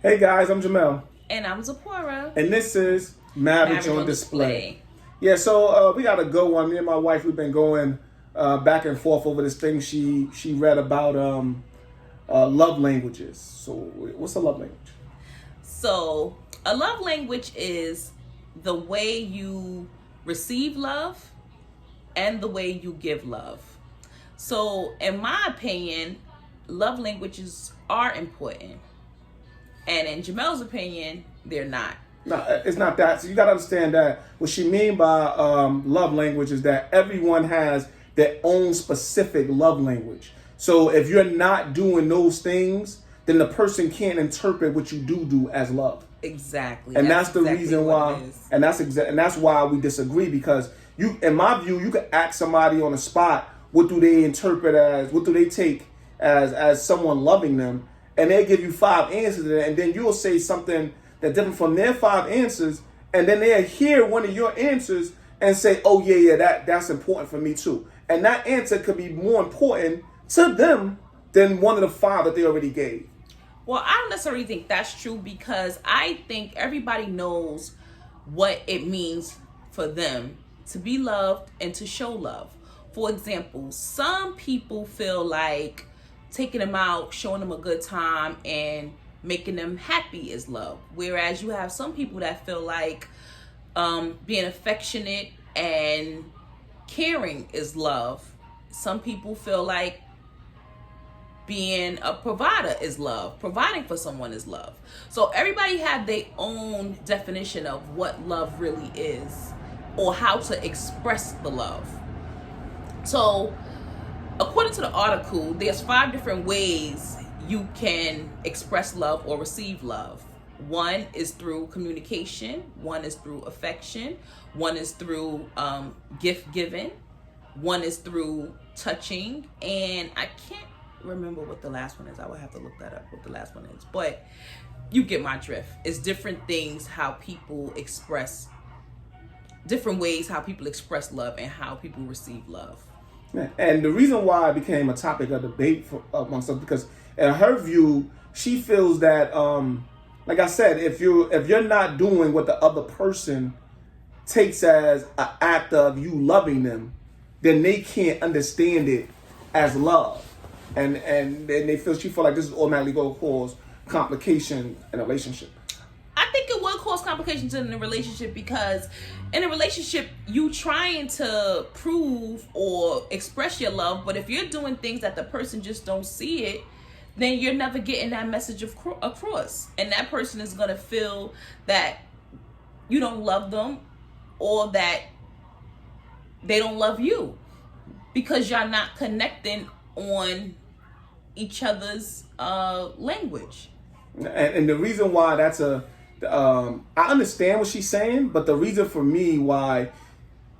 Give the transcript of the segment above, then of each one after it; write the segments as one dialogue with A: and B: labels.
A: Hey guys, I'm Jamel.
B: And I'm Zipporah.
A: And this is Marriage on Display. Yeah, so we got a good one. Me and my wife, we've been going back and forth over this thing she read about love languages. So what's a love language?
B: So a love language is the way you receive love and the way you give love. So in my opinion, love languages are important. And in Jamel's opinion, they're not.
A: No, it's not that. So you got to understand that what she mean by love language is that everyone has their own specific love language. So if you're not doing those things, then the person can't interpret what you do as love.
B: Exactly.
A: And that's the reason why. And that's why we disagree, because in my view, you could ask somebody on the spot, what do they interpret as? What do they take as someone loving them? And they'll give you 5 answers to that, and then you'll say something that's different from their 5 answers, and then they'll hear one of your answers and say, oh, yeah, that's important for me too. And that answer could be more important to them than one of the 5 that they already gave.
B: Well, I don't necessarily think that's true, because I think everybody knows what it means for them to be loved and to show love. For example, some people feel like taking them out, showing them a good time, and making them happy is love. Whereas you have some people that feel like being affectionate and caring is love. Some people feel like being a provider is love. Providing for someone is love. So everybody have their own definition of what love really is, or how to express the love. So according to the article, there's 5 different ways you can express love or receive love. 1 is through communication. 1 is through affection. 1 is through gift giving. 1 is through touching. And I can't remember what the last one is. I would have to look that up, what the last one is. But you get my drift. It's different things, how people express, different ways how people express love and how people receive love.
A: And the reason why it became a topic of debate amongst us, because in her view, she feels that, like I said, if you're not doing what the other person takes as an act of you loving them, then they can't understand it as love, and she feel like this is automatically going to cause complication in a relationship.
B: I think it will cause complications in a relationship, because in a relationship, you trying to prove or express your love, but if you're doing things that the person just don't see it, then you're never getting that message across. And that person is going to feel that you don't love them, or that they don't love you, because you're not connecting on each other's language.
A: And the reason why that's I understand what she's saying, but the reason for me why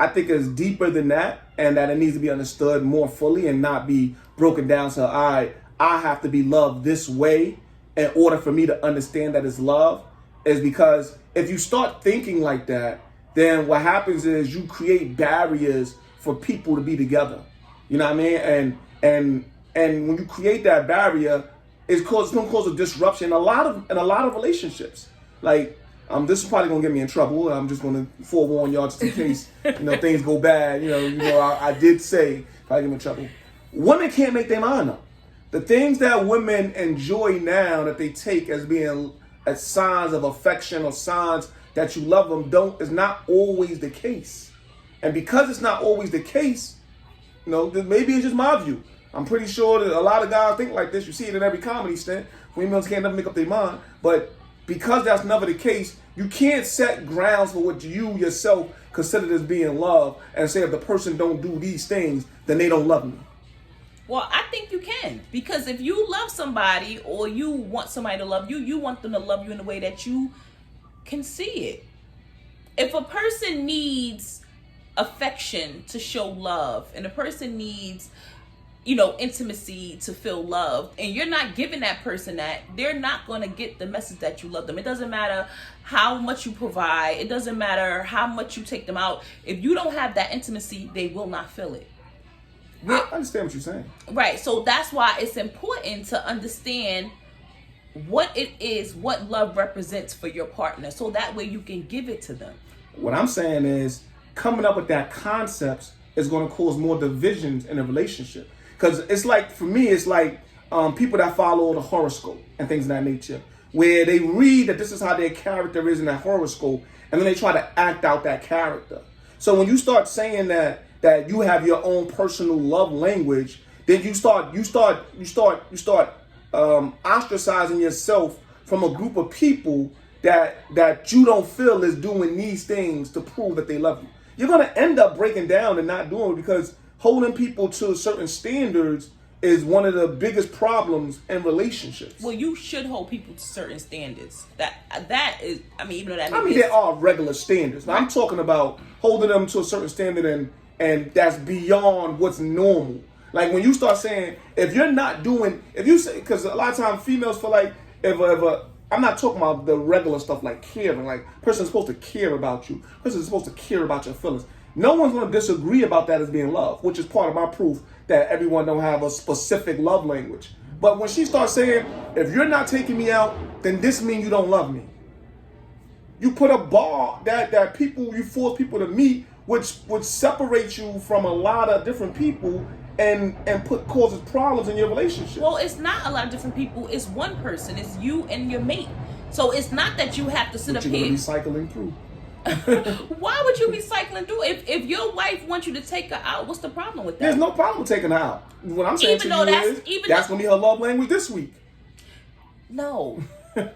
A: I think is deeper than that, and that it needs to be understood more fully and not be broken down to I have to be loved this way in order for me to understand that it's love, is because if you start thinking like that, then what happens is you create barriers for people to be together. You know what I mean? And when you create that barrier, it's going to cause a disruption in a lot of relationships. Like, this is probably gonna get me in trouble. I'm just gonna forewarn y'all just in case things go bad. I did say probably get me in trouble. Women can't make their mind up. The things that women enjoy now that they take as being as signs of affection or signs that you love them is not always the case. And because it's not always the case, maybe it's just my view. I'm pretty sure that a lot of guys think like this. You see it in every comedy stint. Females can't never make up their mind, but because that's never the case, you can't set grounds for what you yourself consider as being love and say if the person don't do these things, then they don't love me.
B: Well, I think you can, because if you love somebody or you want somebody to love you, you want them to love you in a way that you can see it. If a person needs affection to show love, and a person needs intimacy to feel loved, and you're not giving that person that, they're not going to get the message that you love them. It doesn't matter how much you provide. It doesn't matter how much you take them out. If you don't have that intimacy, they will not feel it.
A: I understand what you're saying.
B: Right. So that's why it's important to understand what it is, what love represents for your partner, so that way you can give it to them.
A: What I'm saying is coming up with that concepts is going to cause more divisions in a relationship. Because it's like, for me, it's like people that follow the horoscope and things of that nature, where they read that this is how their character is in that horoscope, and then they try to act out that character. So when you start saying that you have your own personal love language, then you start ostracizing yourself from a group of people that you don't feel is doing these things to prove that they love you. You're gonna end up breaking down and not doing it, because holding people to certain standards is one of the biggest problems in relationships.
B: Well, you should hold people to certain standards. That is, I mean, even though that
A: there are regular standards. Now, I'm talking about holding them to a certain standard and that's beyond what's normal. Like when you start saying, if you say, because a lot of times females feel like I'm not talking about the regular stuff like caring, like person's supposed to care about you, person's supposed to care about your feelings. No one's going to disagree about that as being love, which is part of my proof that everyone don't have a specific love language. But when she starts saying, if you're not taking me out, then this means you don't love me. You put a bar that you force people to meet, which would separate you from a lot of different people and causes problems in your relationship.
B: Well, it's not a lot of different people. It's one person. It's you and your mate. So it's not that you have to sit up here.
A: You're going to be cycling through.
B: Why would you be cycling through? If your wife wants you to take her out, what's the problem with that?
A: There's no problem with taking her out. What I'm saying that's going to be her love language this week.
B: No.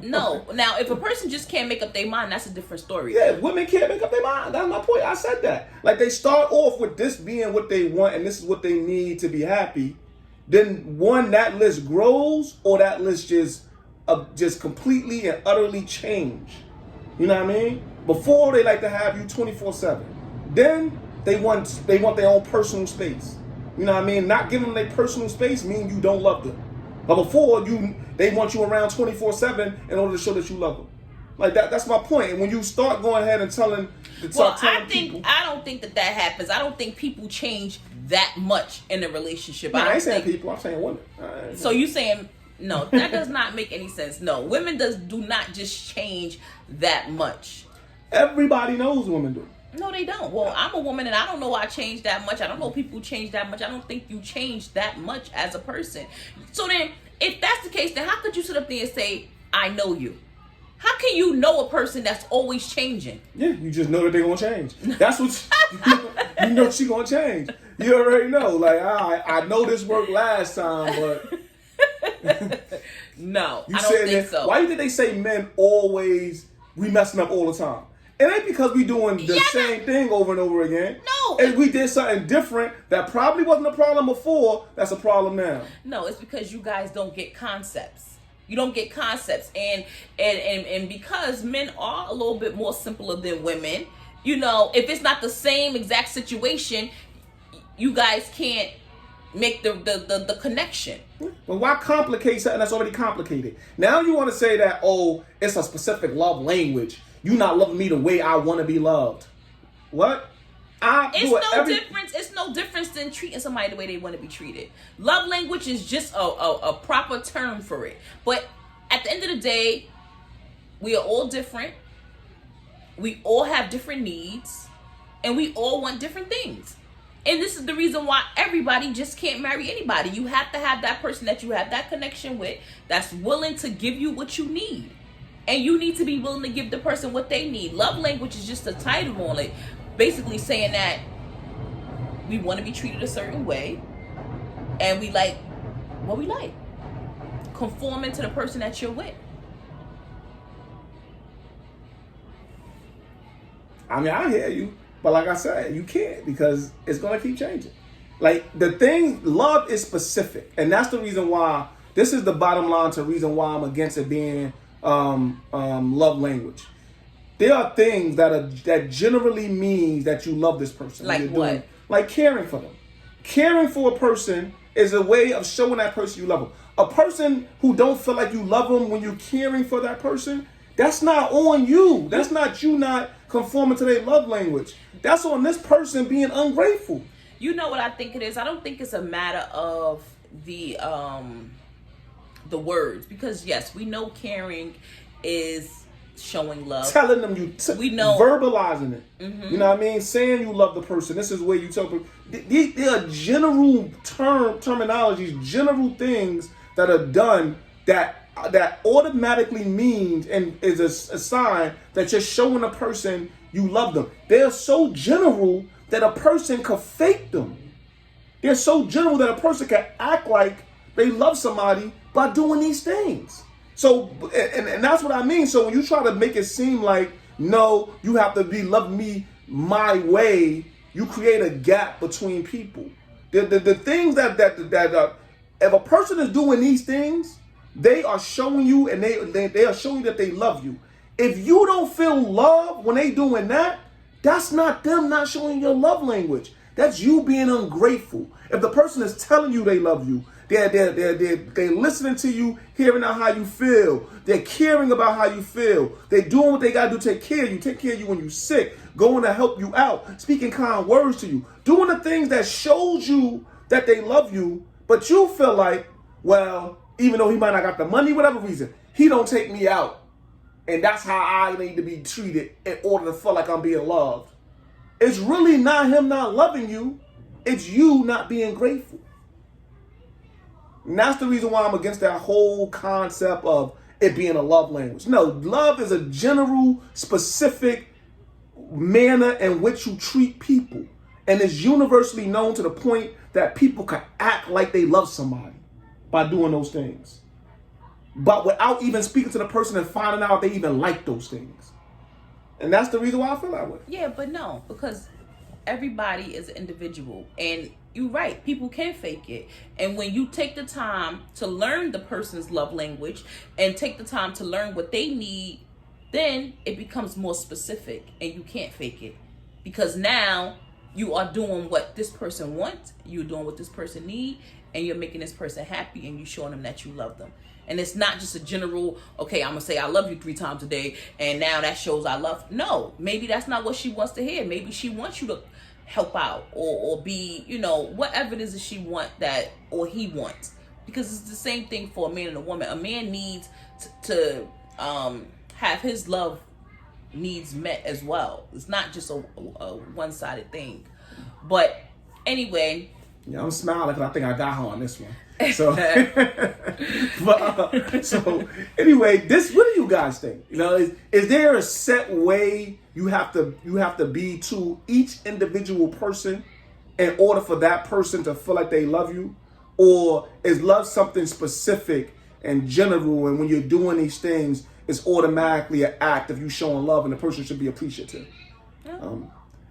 B: No. Now, if a person just can't make up their mind, that's a different story.
A: Yeah, women can't make up their mind. That's my point. I said that. Like, they start off with this being what they want and this is what they need to be happy. Then that list grows, or that list just completely and utterly change. You know what I mean? Before, they like to have you 24/7. Then they want their own personal space. You know what I mean? Not giving them their personal space means you don't love them. But before, they want you around 24/7 in order to show that you love them. Like that's my point. And when you start going ahead and telling people,
B: I don't think that happens. I don't think people change that much in a relationship.
A: I ain't saying people. I'm saying women.
B: So you saying no? That does not make any sense. No, women do not just change that much.
A: Everybody knows women do.
B: No, they don't. Well, I'm a woman and I don't know I changed that much. I don't know people change that much. I don't think you change that much as a person. So then, if that's the case, then how could you sit up there and say, I know you? How can you know a person that's always changing?
A: Yeah, you just know that they're going to change. That's what you know she's going to change. You already know. Like, I know this worked last time, but...
B: No, I don't think so.
A: Why did they say men always, we messing up all the time? It ain't because we doing the same thing over and over again.
B: No.
A: And we did something different that probably wasn't a problem before, that's a problem now.
B: No, it's because you guys don't get concepts. You don't get concepts. And because men are a little bit more simpler than women, you know, if it's not the same exact situation, you guys can't make the connection.
A: Well, why complicate something that's already complicated? Now you want to say that, oh, it's a specific love language. You not loving me the way I want to be loved. What?
B: It's no difference than treating somebody the way they want to be treated. Love language is just a proper term for it. But at the end of the day, we are all different. We all have different needs. And we all want different things. And this is the reason why everybody just can't marry anybody. You have to have that person that you have that connection with that's willing to give you what you need. And you need to be willing to give the person what they need. Love language is just a title on it. Basically saying that we want to be treated a certain way. And we like what we like. Conforming to the person that you're with.
A: I mean, I hear you. But like I said, you can't, because it's going to keep changing. Like, the thing, love is specific. And that's the reason why, this is the bottom line to the reason why I'm against it being love language. There are things that generally means that you love this person.
B: Like what?
A: Like caring for them. Caring for a person is a way of showing that person you love them. A person who don't feel like you love them when you're caring for that person, that's not on you. That's not you not conforming to their love language. That's on this person being ungrateful.
B: You know what I think it is? I don't think it's a matter of the the words, because yes, we know caring is showing love.
A: Telling them we know, verbalizing it.
B: Mm-hmm.
A: You know what I mean? Saying you love the person. This is where you tell people. There are general terminologies, general things that are done that automatically means and is a sign that you're showing a person you love them. They're so general that a person could fake them. They're so general that a person can act like they love somebody by doing these things. So, and that's what I mean. So when you try to make it seem like, no, you have to be love me my way, you create a gap between people. The things that if a person is doing these things, they are showing you, and they are showing you that they love you. If you don't feel love when they doing that, that's not them not showing your love language. That's you being ungrateful. If the person is telling you they love you, they're listening to you, hearing out how you feel. They're caring about how you feel. They're doing what they got to do to take care of you when you're sick, going to help you out, speaking kind words to you, doing the things that shows you that they love you, but you feel like, well, even though he might not got the money, whatever reason, he don't take me out. And that's how I need to be treated in order to feel like I'm being loved. It's really not him not loving you. It's you not being grateful. And that's the reason why I'm against that whole concept of it being a love language. No, love is a general, specific manner in which you treat people. And it's universally known to the point that people can act like they love somebody by doing those things. But without even speaking to the person and finding out if they even like those things. And that's the reason why I feel that way.
B: Yeah, but no, because everybody is an individual. And you're right, people can fake it. And when you take the time to learn the person's love language and take the time to learn what they need, then it becomes more specific and you can't fake it. Because now you are doing what this person wants, you're doing what this person needs, and you're making this person happy, and you're showing them that you love them. And it's not just a general, okay, I'm going to say I love you 3 times a day, and now that shows I love. No, maybe that's not what she wants to hear. Maybe she wants you to help out or be, whatever it is that she wants that, or he wants. Because it's the same thing for a man and a woman. A man needs to have his love needs met as well. It's not just a one-sided thing. But anyway.
A: Yeah, I'm smiling because I think I got her on this one. So, so anyway, what do you guys think? Is there a set way you have to be to each individual person in order for that person to feel like they love you, or is love something specific and general? And when you're doing these things, it's automatically an act of you showing love, and the person should be appreciative.
B: Yeah.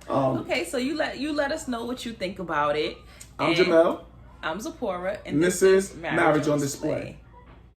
B: Okay, so you let us know what you think about it.
A: I'm Jamel.
B: I'm Zipporah. And
A: this is Marriage on Display.